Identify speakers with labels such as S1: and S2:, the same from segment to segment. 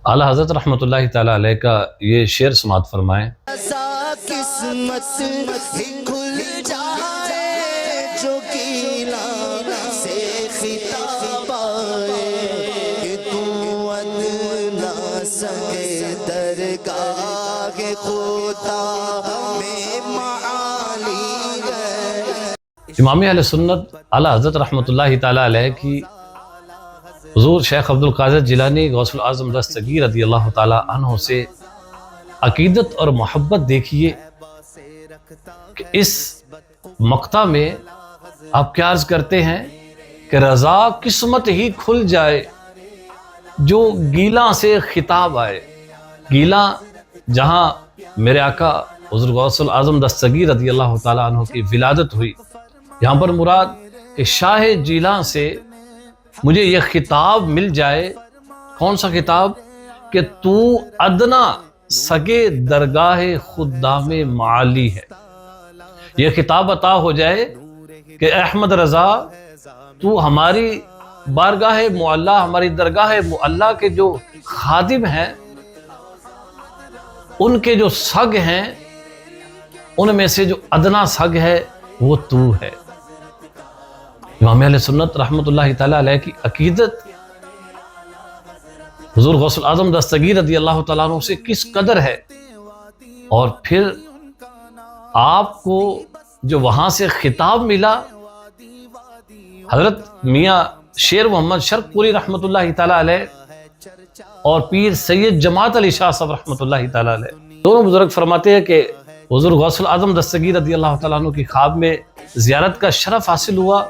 S1: आला हज़रत रहमतुल्लाहि ताला अलैह का ये शेर समाअत फरमाएं।
S2: किस्मत ही खुल जाए जो गीला से खिताब आए कि तू अदना सके दरगाह खुदा में माली है।
S1: इमाम अहले सुन्नत आला हज़रत रहमतुल्लाहि ताला अलैह की हुज़ूर शेख अब्दुल क़ादिर जिलानी गौसुल आज़म दस्तगीर रज़ी अल्लाह ताला अन्हु से अकीदत और मोहब्बत देखिए कि इस मक़ता में आप क्या अर्ज़ करते हैं कि रज़ा किस्मत ही खुल जाए जो गीला से खिताब आए। गीला जहाँ मेरे आका हुज़ूर गौसुल आज़म दस्तगीर रज़ी अल्लाह ताला अन्हु की विलादत हुई, यहाँ पर मुराद कि शाह जीला से मुझे यह खिताब मिल जाए। कौन सा खिताब? कि तू अदना सगे दरगाह खुदा में माली है। यह खिताब अता हो जाए कि अहमद रज़ा तू हमारी बारगाह मुअल्ला, हमारी दरगाह मुअल्ला के जो खादिम हैं, उनके जो सग हैं, उनमें से जो अदना सग है वो तू है। इमाम अहले सुन्नत रहमतुल्लाहि ताला अलैह की अकीदत हुज़ूर गौसुल आज़म दस्तगीर रज़ी अल्लाह ताला अन्हु से किस कदर है, और फिर आपको जो वहां से खिताब मिला, हजरत मियाँ शेर मोहम्मद शर्क़पुरी रहमतुल्लाहि ताला अलैह और पीर सैयद जमात अली शाह साहब रहमतुल्लाहि ताला अलैह, दोनों बुजुर्ग फरमाते हैं कि हुज़ूर गौसुल आज़म दस्तगीर रज़ी अल्लाह ताला अन्हु की ख्वाब में ज़ियारत का शरफ हासिल हुआ,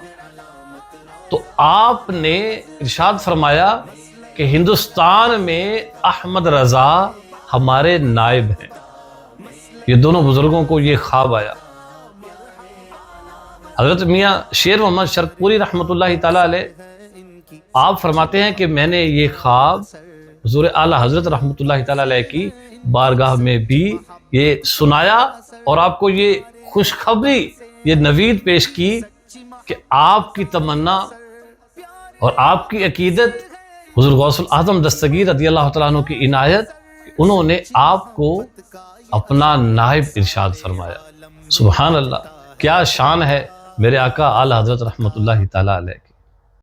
S1: तो आपने इरशाद फरमाया कि हिंदुस्तान में अहमद रज़ा हमारे नायब हैं। ये दोनों बुजुर्गों को ये ख्वाब आया। हजरत मियाँ शेर मोहम्मद शर्क़पुरी रहमतुल्लाहि ताला अलैह आप फरमाते हैं कि मैंने ये ख्वाब हुज़ूर आला हज़रत रहमतुल्लाहि ताला अलैह की बारगाह में भी ये सुनाया और आपको ये खुशखबरी, ये नवीद पेश की कि आपकी तमन्ना और आपकी अकीदत हुज़ूर गौसुल आज़म दस्तगीर रज़ी अल्लाह तआला अन्हु की इनायत, उन्होंने आपको अपना नायब इरशाद फरमाया। सुभान अल्लाह, क्या शान है मेरे आका आला हज़रत रहमतुल्लाहि ताला अलैह।